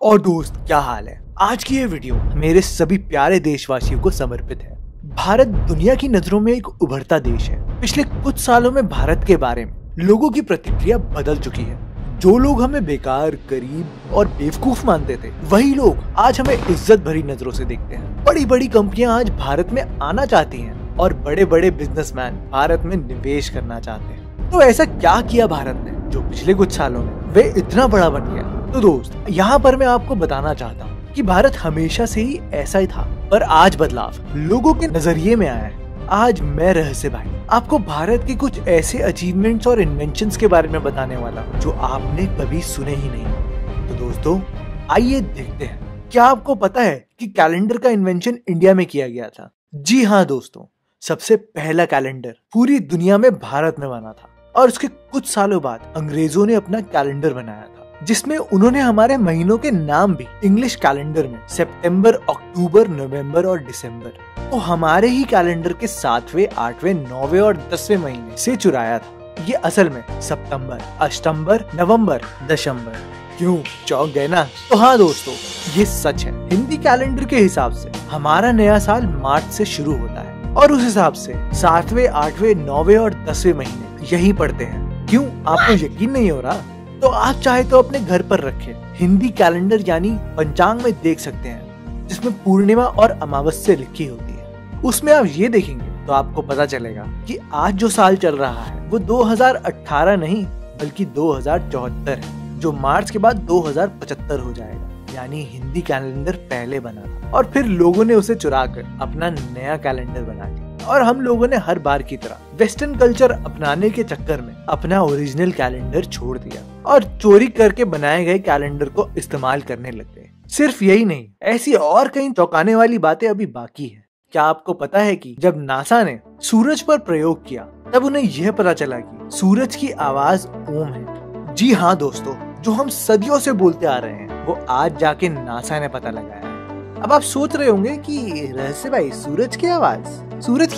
और दोस्त क्या हाल है। आज की ये वीडियो मेरे सभी प्यारे देशवासियों को समर्पित है। भारत दुनिया की नजरों में एक उभरता देश है। पिछले कुछ सालों में भारत के बारे में लोगों की प्रतिक्रिया बदल चुकी है। जो लोग हमें बेकार, गरीब और बेवकूफ मानते थे, वही लोग आज हमें इज्जत भरी नजरों से देखते हैं। बड़ी बड़ी कंपनियां आज भारत में आना चाहती हैं और बड़े बड़े बिजनेसमैन भारत में निवेश करना चाहते हैं। तो ऐसा क्या किया भारत ने जो पिछले कुछ सालों में वे इतना बड़ा बन गया? तो दोस्त, यहाँ पर मैं आपको बताना चाहता हूँ कि भारत हमेशा से ही ऐसा ही था, पर आज बदलाव लोगों के नजरिए में आया है। आज मैं रहस्य भाई आपको भारत के कुछ ऐसे अचीवमेंट्स और इन्वेंशंस के बारे में बताने वाला हूँ जो आपने कभी सुने ही नहीं। तो दोस्तों, आइए देखते हैं। क्या आपको पता है कि कैलेंडर का इन्वेंशन इंडिया में किया गया था? जी हाँ दोस्तों, सबसे पहला कैलेंडर पूरी दुनिया में भारत में बना था और उसके कुछ सालों बाद अंग्रेजों ने अपना कैलेंडर बनाया था, जिसमें उन्होंने हमारे महीनों के नाम भी इंग्लिश कैलेंडर में सितंबर, अक्टूबर, नवंबर और दिसंबर तो हमारे ही कैलेंडर के 7वें, 8वें, 9वें और 10वें महीने से चुराया था। ये असल में सितंबर, अष्टंबर, नवंबर, दशंबर। क्यों चौंक गए ना? तो हाँ दोस्तों, ये सच है। हिंदी कैलेंडर के हिसाब से हमारा नया साल मार्च से शुरू होता है और उस हिसाब से 7वें, 8वें, 9वें और 10वें महीने यही पढ़ते हैं। क्यों आपको यकीन नहीं हो रहा? तो आप चाहे तो अपने घर पर रखें हिंदी कैलेंडर यानी पंचांग में देख सकते हैं, जिसमें पूर्णिमा और अमावस्या लिखी होती है। उसमें आप ये देखेंगे तो आपको पता चलेगा कि आज जो साल चल रहा है वो 2018 नहीं बल्कि 2074 है, जो मार्च के बाद 2075 हो जाएगा। यानी हिंदी कैलेंडर पहले बना था और फिर लोगों ने उसे चुराकर अपना नया कैलेंडर बना लिया और हम लोगों ने हर बार की तरह वेस्टर्न कल्चर अपनाने के चक्कर में अपना ओरिजिनल कैलेंडर छोड़ दिया और चोरी करके बनाए गए कैलेंडर को इस्तेमाल करने लग गए। सिर्फ यही नहीं, ऐसी और कई चौंकाने वाली बातें अभी बाकी है। क्या आपको पता है कि जब नासा ने सूरज पर प्रयोग किया तब उन्हें यह पता चला कि सूरज की आवाज ओम है। जी हाँ दोस्तों, जो हम सदियों से बोलते आ रहे हैं वो आज जाके नासा ने पता लगाया है। अब आप सोच रहे होंगे कि रहस्य भाई, सूरज की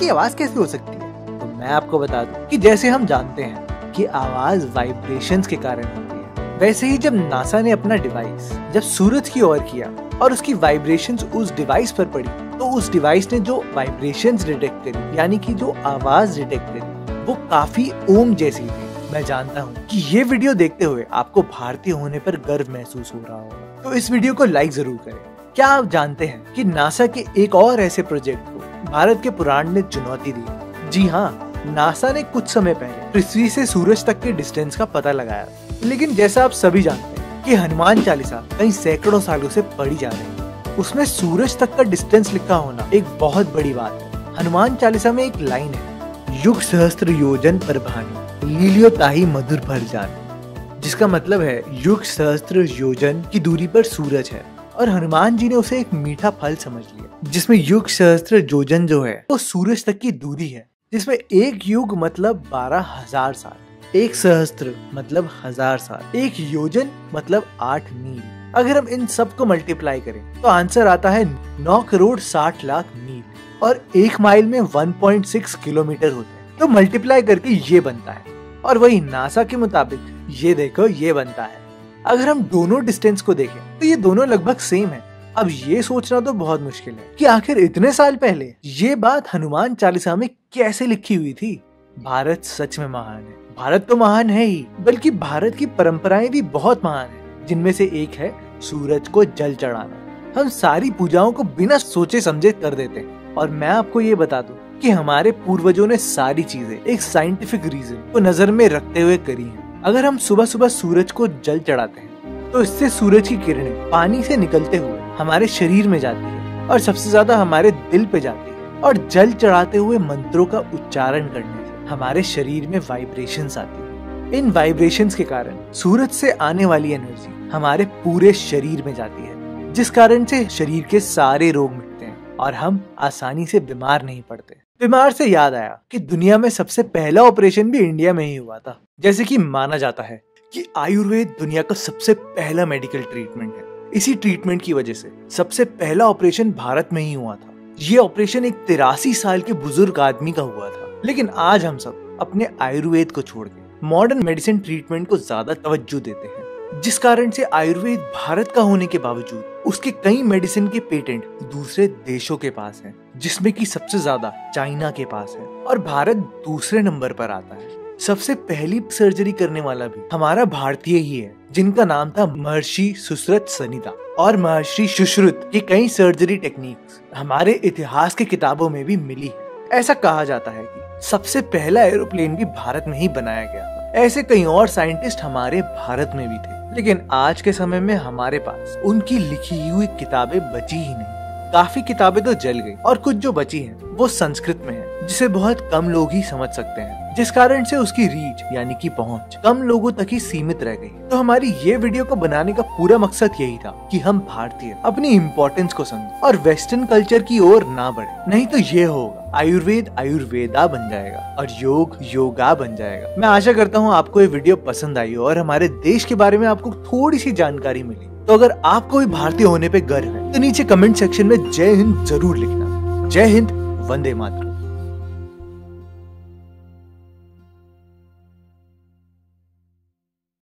आवाज कैसे हो सकती है? तो मैं आपको बता दूं कि जैसे हम जानते हैं कि आवाज वाइब्रेशंस के कारण होती है, वैसे ही जब नासा ने अपना डिवाइस जब सूरज की ओर किया और उसकी वाइब्रेशंस उस डिवाइस पर पड़ी, तो उस डिवाइस ने जो वाइब्रेशंस डिटेक्ट करी यानी कि जो आवाज डिटेक्ट करी वो काफी ओम जैसी थी। मैं जानता हूँ कि ये वीडियो देखते हुए आपको भारतीय होने पर गर्व महसूस हो रहा होगा, तो इस वीडियो को लाइक जरूर करें। क्या आप जानते हैं कि नासा के एक और ऐसे प्रोजेक्ट को भारत के पुराण ने चुनौती दी? जी हाँ, नासा ने कुछ समय पहले पृथ्वी से सूरज तक के डिस्टेंस का पता लगाया, लेकिन जैसा आप सभी जानते हैं कि हनुमान चालीसा कई सैकड़ों सालों से पढ़ी जा रही है, उसमें सूरज तक का डिस्टेंस लिखा होना एक बहुत बड़ी बात है। हनुमान चालीसा में एक लाइन है, युग सहस्त्र योजन पर भानी लीलियो ताही मधुर भर जान, जिसका मतलब है युग सहस्त्र योजन की दूरी पर सूरज है और हनुमान जी ने उसे एक मीठा फल समझ लिया, जिसमें युग सहस्त्र योजन जो है वो सूरज तक की दूरी है, जिसमें एक युग मतलब 12,000 साल, एक सहस्त्र मतलब 1000 साल, एक योजन मतलब 8 मील। अगर हम इन सब को मल्टीप्लाई करें तो आंसर आता है 9 करोड़ 60 लाख मील और एक माइल में 1.6 किलोमीटर होते हैं। तो मल्टीप्लाई करके ये बनता है और वही नासा के मुताबिक ये देखो ये बनता है। अगर हम दोनों डिस्टेंस को देखें तो ये दोनों लगभग सेम है। अब ये सोचना तो बहुत मुश्किल है कि आखिर इतने साल पहले ये बात हनुमान चालीसा में कैसे लिखी हुई थी। भारत सच में महान है। भारत तो महान है ही, बल्कि भारत की परंपराएं भी बहुत महान है, जिनमें से एक है सूरज को जल चढ़ाना। हम सारी पूजाओं को बिना सोचे समझे कर देते हैं और मैं आपको ये बता दूं कि हमारे पूर्वजों ने सारी चीजें एक साइंटिफिक रीजन को नजर में रखते हुए करी हैं। अगर हम सुबह सुबह सूरज को जल चढ़ाते हैं तो इससे सूरज की किरणें पानी से निकलते हुए हमारे शरीर में जाती है और सबसे ज्यादा हमारे दिल पे जाती है और जल चढ़ाते हुए मंत्रों का उच्चारण करने से हमारे शरीर में वाइब्रेशंस आती है। इन वाइब्रेशंस के कारण सूरज से आने वाली एनर्जी हमारे पूरे शरीर में जाती है, जिस कारण से शरीर के सारे रोग मिटते हैं और हम आसानी से बीमार नहीं पड़ते। बीमार से याद आया कि दुनिया में सबसे पहला ऑपरेशन भी इंडिया में ही हुआ था। जैसे कि माना जाता है कि आयुर्वेद दुनिया का सबसे पहला मेडिकल ट्रीटमेंट है। इसी ट्रीटमेंट की वजह से सबसे पहला ऑपरेशन भारत में ही हुआ था। ये ऑपरेशन एक 83 साल के बुजुर्ग आदमी का हुआ था। लेकिन आज हम सब अपने आयुर्वेद को छोड़ के मॉडर्न मेडिसिन ट्रीटमेंट को ज्यादा तवज्जो देते हैं। जिस कारण से आयुर्वेद भारत का होने के बावजूद उसके कई मेडिसिन के पेटेंट दूसरे देशों के पास हैं, जिसमें कि सबसे ज्यादा चाइना के पास है और भारत दूसरे नंबर पर आता है। सबसे पहली सर्जरी करने वाला भी हमारा भारतीय ही है, जिनका नाम था महर्षि सुश्रुत सनिदा। और महर्षि सुश्रुत की कई सर्जरी टेक्निक्स हमारे इतिहास की किताबों में भी मिली है। ऐसा कहा जाता है कि सबसे पहला एरोप्लेन भी भारत में ही बनाया गया था। ऐसे कई और साइंटिस्ट हमारे भारत में भी थे, लेकिन आज के समय में हमारे पास उनकी लिखी हुई किताबें बची ही नहीं। काफी किताबें तो जल गई और कुछ जो बची हैं वो संस्कृत में है, जिसे बहुत कम लोग ही समझ सकते हैं, जिस कारण से उसकी रीच यानी कि पहुंच कम लोगों तक ही सीमित रह गई। तो हमारी ये वीडियो को बनाने का पूरा मकसद यही था कि हम भारतीय अपनी इम्पोर्टेंस को समझें और वेस्टर्न कल्चर की ओर ना बढ़े, नहीं तो ये होगा आयुर्वेद आयुर्वेदा बन जाएगा और योग योगा बन जाएगा। मैं आशा करता हूँ आपको ये वीडियो पसंद आई हो और हमारे देश के बारे में आपको थोड़ी सी जानकारी मिली। तो अगर आपको भी भारतीय होने पे गर्व है तो नीचे कमेंट सेक्शन में जय हिंद जरूर लिखना। जय हिंद, वंदे मातरम।